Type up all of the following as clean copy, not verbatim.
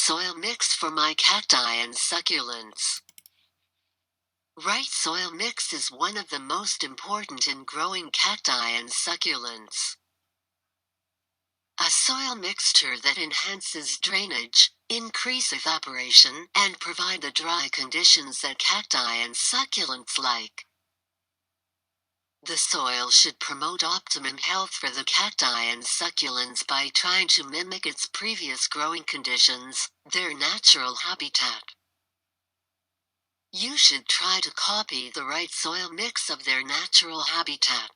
soil mix for my cacti and succulents. Right soil mix is one of the most important in growing cacti and succulents. A soil mixture that enhances drainage, increase evaporation, and provide the dry conditions that cacti and succulents like. The soil should promote optimum health for the cacti and succulents by trying to mimic its previous growing conditions, their natural habitat. You should try to copy the right soil mix of their natural habitat.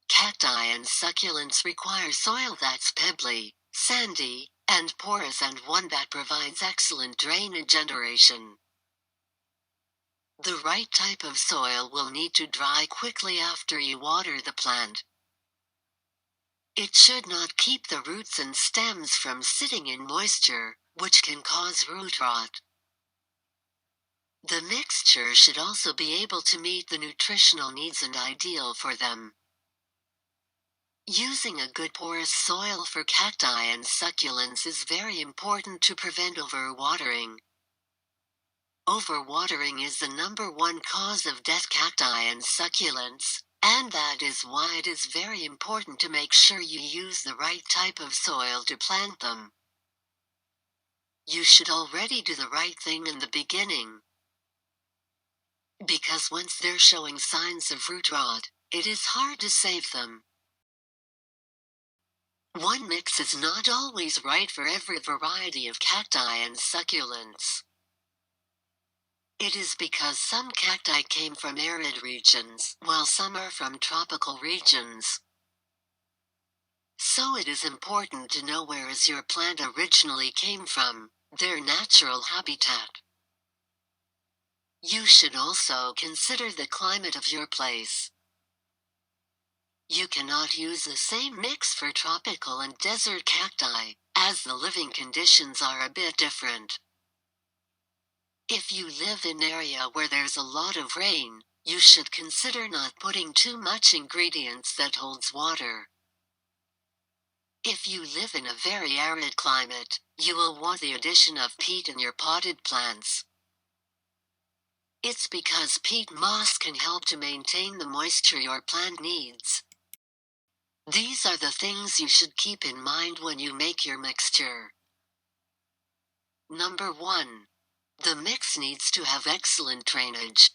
Cacti and succulents require soil that's pebbly, sandy, and porous, and one that provides excellent drainage aeration. The right type of soil will need to dry quickly after you water the plant. It should not keep the roots and stems from sitting in moisture, which can cause root rot. The mixture should also be able to meet the nutritional needs and ideal for them. Using a good porous soil for cacti and succulents is very important to prevent overwatering. Overwatering is the #1 cause of dead cacti and succulents, and that is why it is very important to make sure you use the right type of soil to plant them. You should already do the right thing in the beginning, because once they're showing signs of root rot, it is hard to save them. One mix is not always right for every variety of cacti and succulents. It is because some cacti came from arid regions, while some are from tropical regions. So it is important to know where your plant originally came from, their natural habitat. You should also consider the climate of your place. You cannot use the same mix for tropical and desert cacti, as the living conditions are a bit different. If you live in an area where there's a lot of rain, you should consider not putting too much ingredients that holds water. If you live in a very arid climate, you will want the addition of peat in your potted plants. It's because peat moss can help to maintain the moisture your plant needs. These are the things you should keep in mind when you make your mixture. Number 1. The mix needs to have excellent drainage.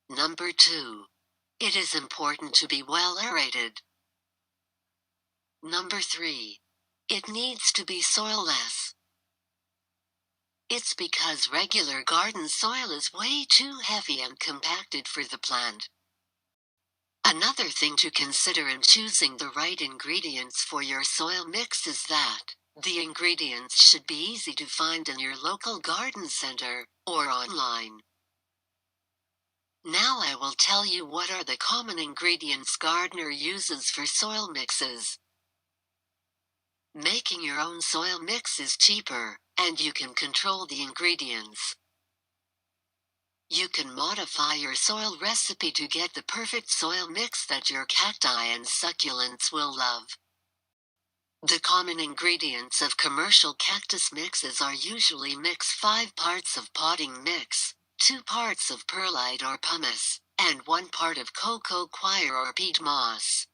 Number 2. It is important to be well aerated. Number 3. It needs to be soilless. It's because regular garden soil is way too heavy and compacted for the plant. Another thing to consider in choosing the right ingredients for your soil mix is that the ingredients should be easy to find in your local garden center or online. Now I will tell you what are the common ingredients gardener uses for soil mixes. Making your own soil mix is cheaper, and you can control the ingredients. You can modify your soil recipe to get the perfect soil mix that your cacti and succulents will love. The common ingredients of commercial cactus mixes are usually mix 5 parts of potting mix, 2 parts of perlite or pumice, and 1 part of Coco Choir or peat moss.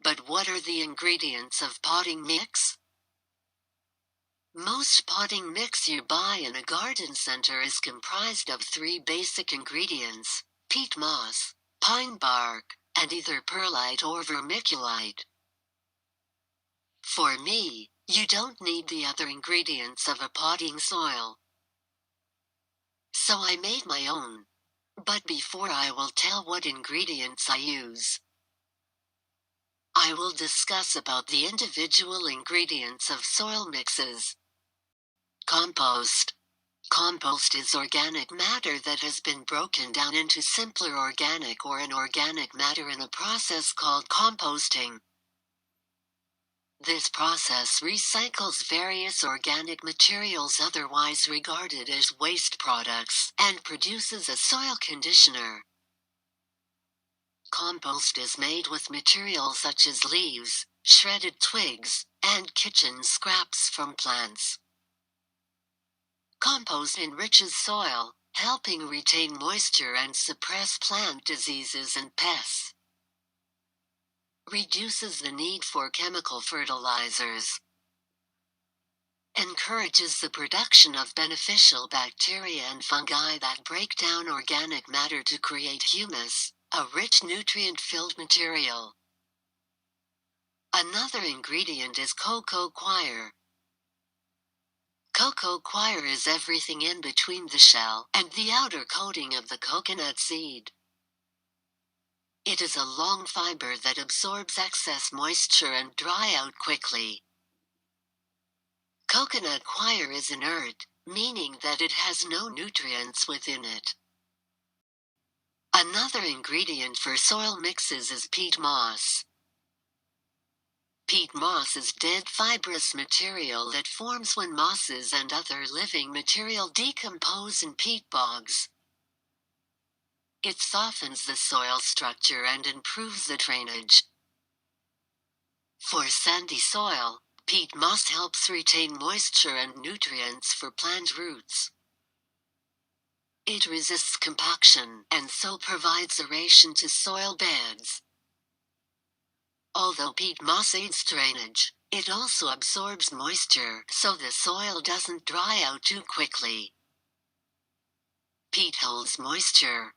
But what are the ingredients of potting mix? Most potting mix you buy in a garden center is comprised of 3 basic ingredients: peat moss, pine bark, and either perlite or vermiculite. For me, you don't need the other ingredients of a potting soil. So I made my own. But before I will tell what ingredients I use, I will discuss about the individual ingredients of soil mixes. Compost. Compost is organic matter that has been broken down into simpler organic or inorganic matter in a process called composting. This process recycles various organic materials otherwise regarded as waste products and produces a soil conditioner. Compost is made with materials such as leaves, shredded twigs, and kitchen scraps from plants. Compost enriches soil, helping retain moisture and suppress plant diseases and pests. Reduces the need for chemical fertilizers. Encourages the production of beneficial bacteria and fungi that break down organic matter to create humus, a rich nutrient-filled material. Another ingredient is Coco Choir. Coco Choir is everything in between the shell and the outer coating of the coconut seed. It is a long fiber that absorbs excess moisture and dry out quickly. Coconut coir is inert, meaning that it has no nutrients within it. Another ingredient for soil mixes is peat moss. Peat moss is dead fibrous material that forms when mosses and other living material decompose in peat bogs. It softens the soil structure and improves the drainage. For sandy soil, peat moss helps retain moisture and nutrients for plant roots. It resists compaction and so provides aeration to soil beds. Although peat moss aids drainage, it also absorbs moisture so the soil doesn't dry out too quickly. Peat holds moisture.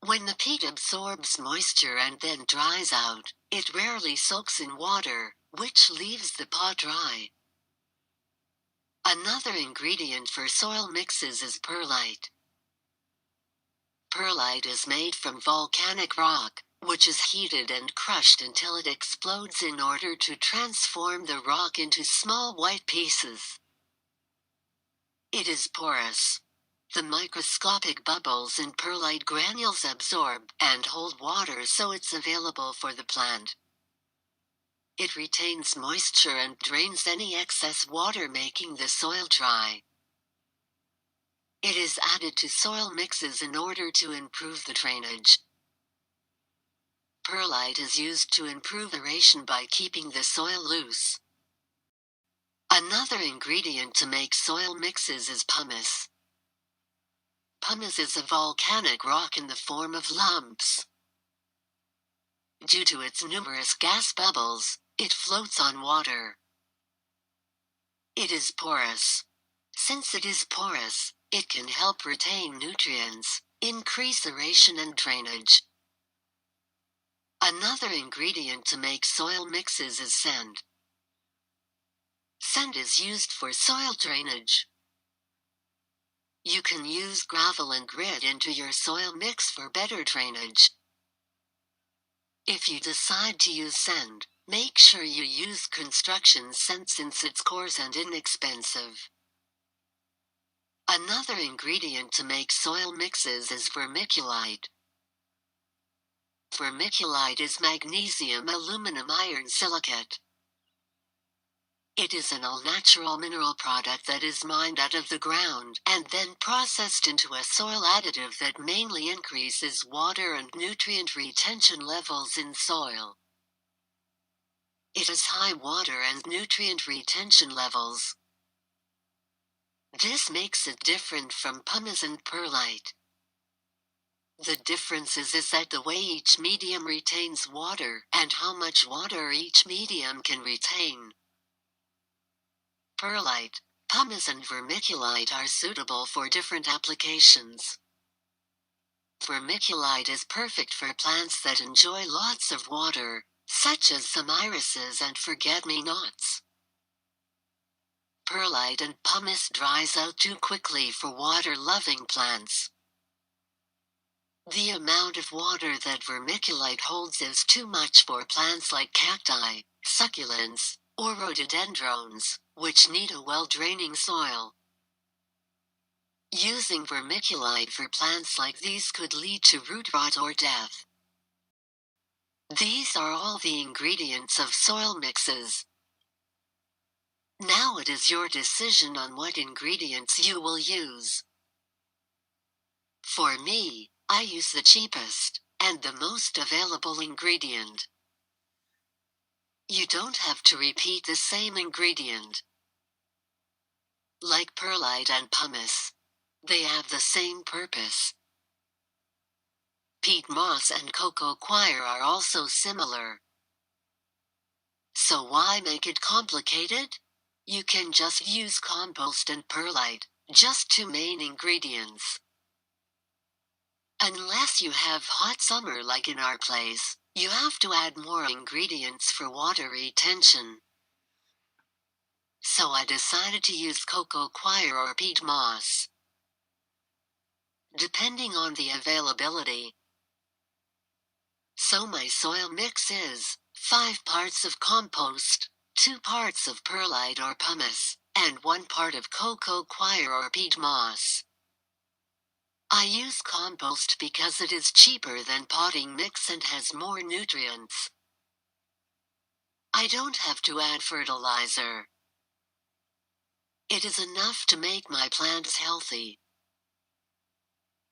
When the peat absorbs moisture and then dries out, it rarely soaks in water, which leaves the pot dry. Another ingredient for soil mixes is perlite. Perlite is made from volcanic rock, which is heated and crushed until it explodes in order to transform the rock into small white pieces. It is porous. The microscopic bubbles in perlite granules absorb and hold water so it's available for the plant. It retains moisture and drains any excess water, making the soil dry. It is added to soil mixes in order to improve the drainage. Perlite is used to improve aeration by keeping the soil loose. Another ingredient to make soil mixes is pumice. Pumice is a volcanic rock in the form of lumps. Due to its numerous gas bubbles, it floats on water. It is porous. Since it is porous, it can help retain nutrients, increase aeration and drainage. Another ingredient to make soil mixes is sand. Sand is used for soil drainage. You can use gravel and grit into your soil mix for better drainage. If you decide to use sand, make sure you use construction sand since it's coarse and inexpensive. Another ingredient to make soil mixes is vermiculite. Vermiculite is magnesium aluminum iron silicate. It is an all-natural mineral product that is mined out of the ground and then processed into a soil additive that mainly increases water and nutrient retention levels in soil. It has high water and nutrient retention levels. This makes it different from pumice and perlite. The difference is that the way each medium retains water and how much water each medium can retain. Perlite, pumice and vermiculite are suitable for different applications. Vermiculite is perfect for plants that enjoy lots of water, such as some irises and forget-me-nots. Perlite and pumice dries out too quickly for water-loving plants. The amount of water that vermiculite holds is too much for plants like cacti, succulents, or rhododendrons, which need a well-draining soil. Using vermiculite for plants like these could lead to root rot or death. These are all the ingredients of soil mixes. Now it is your decision on what ingredients you will use. For me, I use the cheapest and the most available ingredient. You don't have to repeat the same ingredient. Like perlite and pumice, they have the same purpose. Peat moss and Coco Choir are also similar. So why make it complicated? You can just use compost and perlite, just two main ingredients. Unless you have hot summer like in our place, you have to add more ingredients for water retention. So I decided to use Coco Choir or peat moss, depending on the availability. So my soil mix is 5 parts of compost, 2 parts of perlite or pumice, and 1 part of Coco Choir or peat moss. I use compost because it is cheaper than potting mix and has more nutrients. I don't have to add fertilizer. It is enough to make my plants healthy.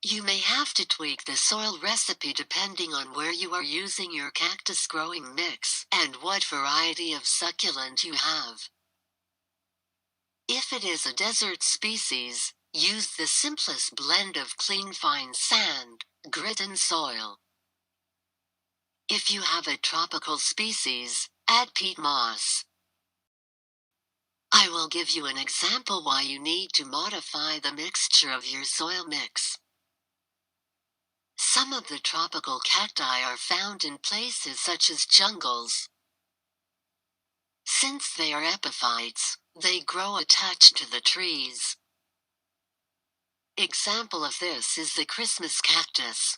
You may have to tweak the soil recipe depending on where you are using your cactus growing mix and what variety of succulent you have. If it is a desert species, use the simplest blend of clean fine sand, grit and soil. If you have a tropical species, add peat moss. I will give you an example why you need to modify the mixture of your soil mix. Some of the tropical cacti are found in places such as jungles. Since they are epiphytes, they grow attached to the trees. Example of this is the Christmas cactus.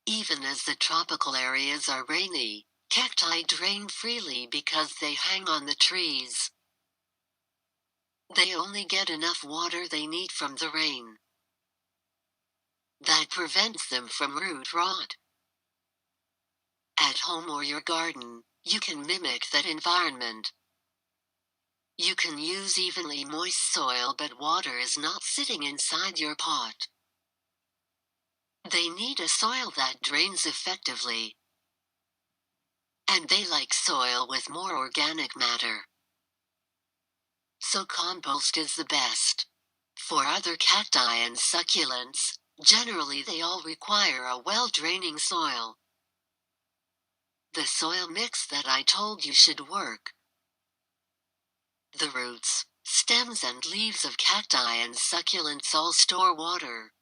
Even as the tropical areas are rainy, cacti drain freely because they hang on the trees. They only get enough water they need from the rain. That prevents them from root rot. At home or your garden, you can mimic that environment. You can use evenly moist soil, but water is not sitting inside your pot. They need a soil that drains effectively. And they like soil with more organic matter. So compost is the best. For other cacti and succulents, generally they all require a well-draining soil. The soil mix that I told you should work. The roots, stems and leaves of cacti and succulents all store water.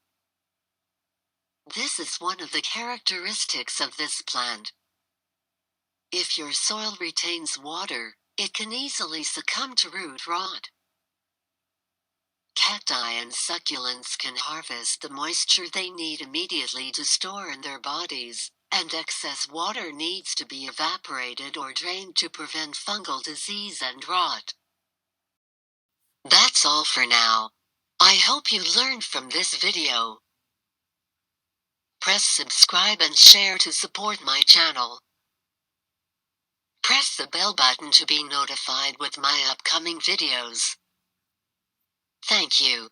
This is one of the characteristics of this plant. If your soil retains water, it can easily succumb to root rot. Cacti and succulents can harvest the moisture they need immediately to store in their bodies, and excess water needs to be evaporated or drained to prevent fungal disease and rot. That's all for now. I hope you learned from this video. Press subscribe and share to support my channel. Press the bell button to be notified with my upcoming videos. Thank you.